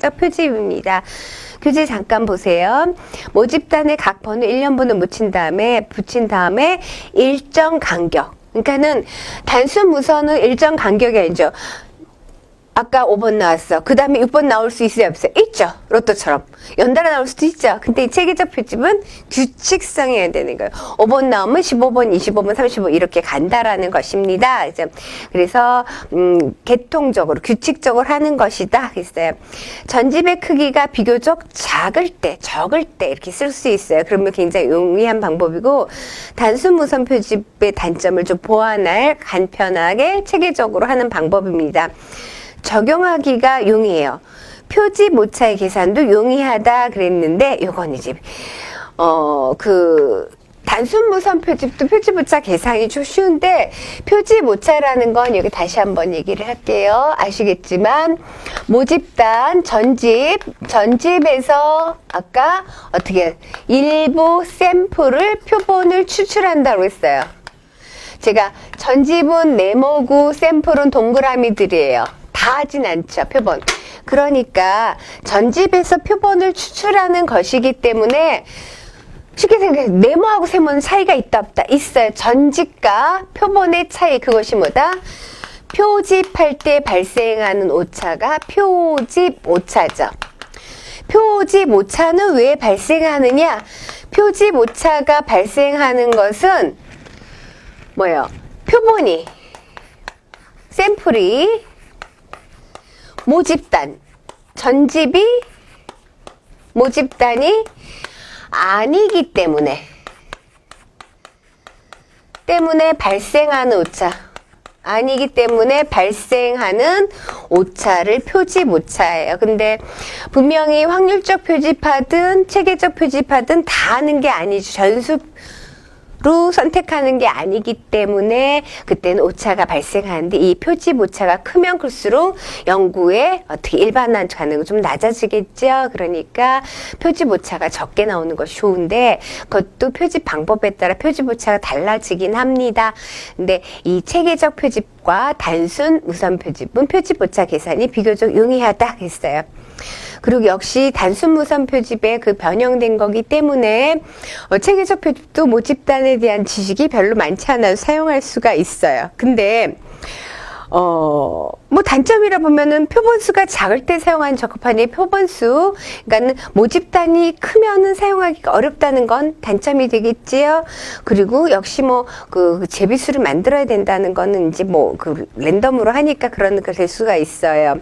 체계적 표집입니다. 교재 잠깐 보세요. 모집단에 각 번호 1년번호 붙인 다음에 일정 간격. 그러니까는 단순 무선은 일정 간격이 아니죠. 아까 5번 나왔어. 그 다음에 6번 나올 수 있어요? 없어요? 있죠. 로또처럼. 연달아 나올 수도 있죠. 근데 이 체계적 표집은 규칙성이어야 되는 거예요. 5번 나오면 15번, 25번, 35번 이렇게 간다라는 것입니다. 그래서 계통적으로, 규칙적으로 하는 것이다. 그랬어요. 전집의 크기가 비교적 적을 때 이렇게 쓸 수 있어요. 그러면 굉장히 용이한 방법이고 단순 무선 표집의 단점을 좀 보완할 간편하게 체계적으로 하는 방법입니다. 적용하기가 용이해요. 표집 오차의 계산도 용이하다 그랬는데 요건 이제 단순 무선 표집도 표집 오차 계산이 좀 쉬운데 표집 오차라는 건 여기 다시 한번 얘기를 할게요. 아시겠지만 모집단 전집에서 아까 어떻게 일부 샘플을 표본을 추출한다고 했어요. 제가 전집은 네모고 샘플은 동그라미들이에요. 다 하진 않죠, 표본. 그러니까 전집에서 표본을 추출하는 것이기 때문에 쉽게 생각해 네모하고 세모는 차이가 있다 없다? 있어요. 전집과 표본의 차이, 그것이 뭐다? 표집할 때 발생하는 오차가 표집 오차죠. 표집 오차는 왜 발생하느냐? 표집 오차가 발생하는 것은 뭐예요? 표본이, 샘플이 모집단, 전집이 모집단이 아니기 때문에 발생하는 오차, 아니기 때문에 발생하는 오차를 표집 오차예요. 근데 분명히 확률적 표집하든 체계적 표집하든 다 하는 게 아니죠. 전수로 선택하는 게 아니기 때문에 그때는 오차가 발생하는데 이 표집 오차가 크면 클수록 연구에 어떻게 일반화 가능은 좀 낮아지겠죠. 그러니까 표집 오차가 적게 나오는 것이 좋은데 그것도 표집 방법에 따라 표집 오차가 달라지긴 합니다. 근데 이 체계적 표집과 단순 무선 표집은 표집 오차 계산이 비교적 용이하다 했어요. 그리고 역시 단순 무선 표집에 변형된 거기 때문에 체계적 표집도 모집단에 대한 지식이 별로 많지 않아서 사용할 수가 있어요. 근데 뭐 단점이라 보면은 표본수가 작을 때 사용하는 적합한의 표본수, 그러니까는 모집단이 크면은 사용하기가 어렵다는 건 단점이 되겠지요. 그리고 역시 제비수를 만들어야 된다는 거는 이제 랜덤으로 하니까 그런 거 될 수가 있어요.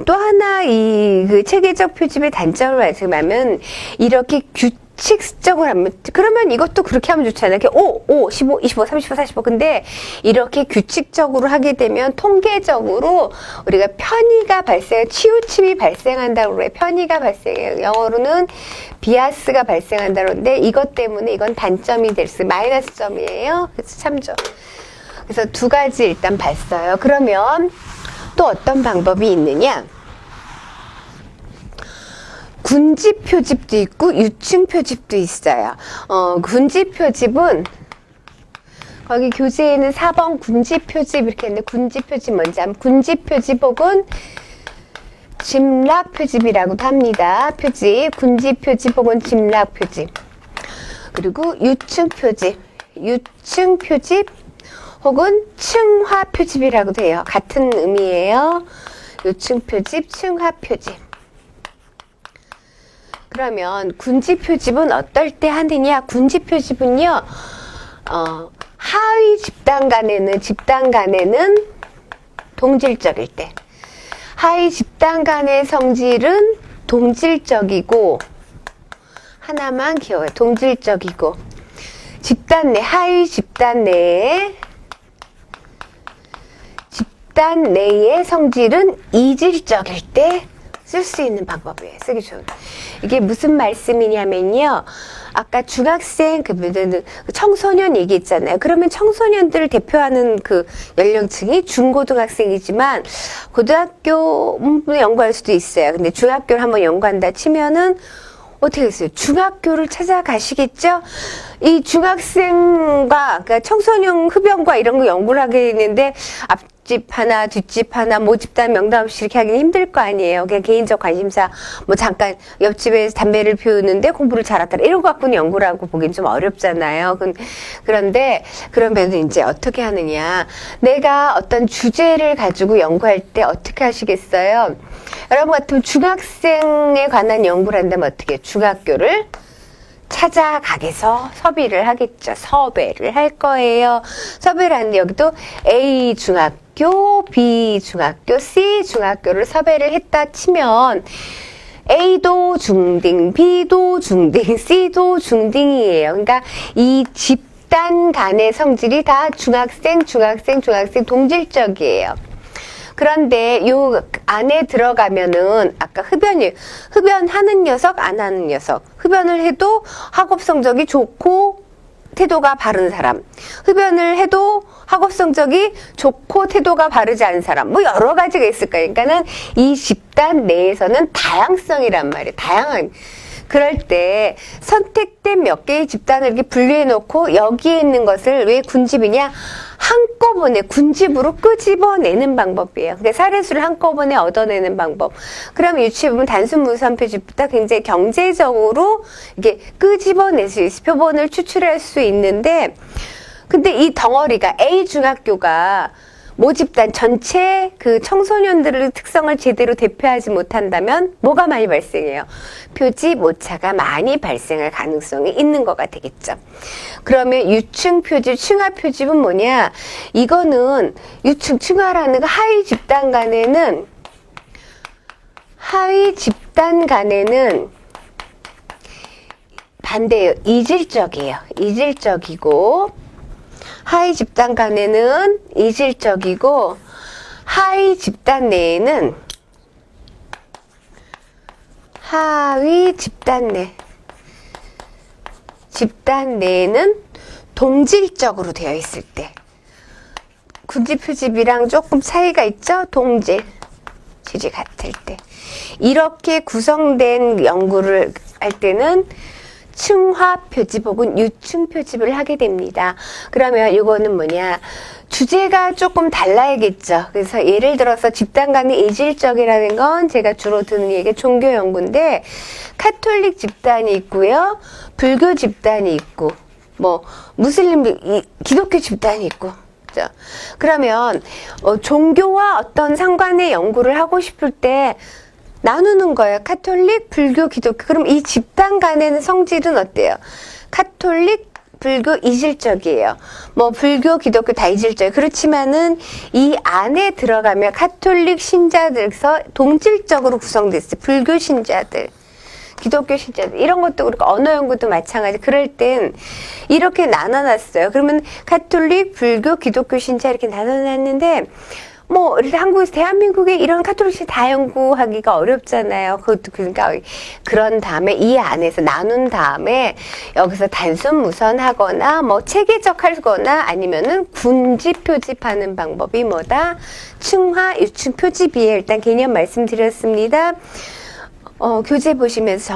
또 하나 이 체계적 표집의 단점을 말씀하면 이렇게 규칙적으로 하면 그러면 이것도 그렇게 하면 좋잖아요. 이렇게 5, 15, 25, 35, 45. 근데 이렇게 규칙적으로 하게 되면 통계적으로 우리가 편의가 치우침이 발생한다고 그래요. 편의가 발생해요. 영어로는 비아스가 발생한다고 그러는데 이것 때문에 이건 단점이 될 수, 마이너스 점이에요. 그래서 참조. 그래서 두 가지 일단 봤어요. 그러면 또 어떤 방법이 있느냐? 군집 표집도 있고 유층 표집도 있어요. 군집 표집은 거기 교재에는 4번 군집 표집 이렇게 했는데 군집 표집 뭔지 아면 군집 표집 혹은 짐락 표집이라고도 합니다. 군집 표집 혹은 짐락 표집. 그리고 유층 표집 혹은 층화 표집이라고도 해요. 같은 의미예요. 요층 표집, 층화 표집. 그러면 군집 표집은 어떨 때 하느냐? 군집 표집은요, 하위 집단 간에는 동질적일 때. 하위 집단 간의 성질은 동질적이고, 하나만 기억해요. 동질적이고, 하위 집단 내의 성질은 이질적일 때 쓸 수 있는 방법이에요. 쓰기 좋은. 이게 무슨 말씀이냐면요. 아까 중학생, 청소년 얘기했잖아요. 그러면 청소년들을 대표하는 연령층이 중고등학생이지만 고등학교 연구할 수도 있어요. 근데 중학교를 한번 연구한다 치면은 어떻게 했어요? 중학교를 찾아가시겠죠? 이 중학생과, 그러니까 청소년 흡연과 이런 거 연구를 하게 되는데, 앞집 하나, 뒷집 하나, 모집단 명단 없이 이렇게 하기는 힘들 거 아니에요. 그냥 개인적 관심사, 뭐 잠깐 옆집에 담배를 피우는데 공부를 잘하더라. 이런 거 갖고는 연구를 하고 보긴 좀 어렵잖아요. 그런데 그러면 이제 어떻게 하느냐. 내가 어떤 주제를 가지고 연구할 때 어떻게 하시겠어요? 여러분 같으면 중학생에 관한 연구를 한다면 어떻게 해요? 중학교를 찾아가게서 섭외를 하겠죠. 섭외를 할 거예요. 섭외를 하는데 여기도 A 중학교, B 중학교, C 중학교를 섭외를 했다 치면 A도 중딩, B도 중딩, C도 중딩이에요. 그러니까 이 집단 간의 성질이 다 중학생 동질적이에요. 그런데 요 안에 들어가면은 아까 흡연하는 녀석, 안 하는 녀석. 흡연을 해도 학업 성적이 좋고 태도가 바른 사람. 흡연을 해도 학업 성적이 좋고 태도가 바르지 않은 사람. 뭐 여러 가지가 있을 거예요. 그러니까는 이 집단 내에서는 다양성이란 말이에요. 다양한. 그럴 때 선택된 몇 개의 집단을 이렇게 분리해 놓고 여기에 있는 것을 왜 군집이냐? 한꺼번에 군집으로 끄집어내는 방법이에요. 근데 사례수를 한꺼번에 얻어내는 방법. 그럼 유추해보면 단순 무수한 표집보다 굉장히 경제적으로 이게 끄집어낼 수 있어. 표본을 추출할 수 있는데, 근데 이 덩어리가 A 중학교가 모집단 전체 그 청소년들의 특성을 제대로 대표하지 못한다면 뭐가 많이 발생해요? 표집 오차가 많이 발생할 가능성이 있는 거가 되겠죠. 그러면 유층 표집, 층하 표집은 뭐냐? 이거는 유층, 층하라는 거 하위 집단 간에는 반대예요. 이질적이에요. 이질적이고 하위 집단 간에는 이질적이고 하위 집단 내에는 하위 집단 내에는 동질적으로 되어 있을 때 군집 표집이랑 조금 차이가 있죠? 동질 질이 같을 때 이렇게 구성된 연구를 할 때는 층화 표집 혹은 유층 표집을 하게 됩니다. 그러면 이거는 뭐냐? 주제가 조금 달라야겠죠. 그래서 예를 들어서 집단 간의 이질적이라는 건 제가 주로 듣는 얘기 종교 연구인데 카톨릭 집단이 있고요. 불교 집단이 있고 뭐 무슬림 기독교 집단이 있고 그죠? 그러면 종교와 어떤 상관의 연구를 하고 싶을 때 나누는 거예요. 카톨릭, 불교, 기독교. 그럼 이 집단 간에는 성질은 어때요? 카톨릭, 불교 이질적이에요. 뭐 불교, 기독교 다 이질적이에요. 그렇지만은 이 안에 들어가면 카톨릭 신자들에서 동질적으로 구성됐어요. 불교 신자들, 기독교 신자들 이런 것도 그렇고 언어 연구도 마찬가지. 그럴 땐 이렇게 나눠놨어요. 그러면 카톨릭, 불교, 기독교 신자 이렇게 나눠놨는데 뭐 이렇게 한국에서 대한민국에 이런 카톨릭 다 연구하기가 어렵잖아요. 그것도 그러니까 그런 다음에 이 안에서 나눈 다음에 여기서 단순 무선하거나 뭐 체계적 하거나 아니면은 군집 표집하는 방법이 뭐다? 층화 유층 표집이에요. 일단 개념 말씀드렸습니다. 교재 보시면서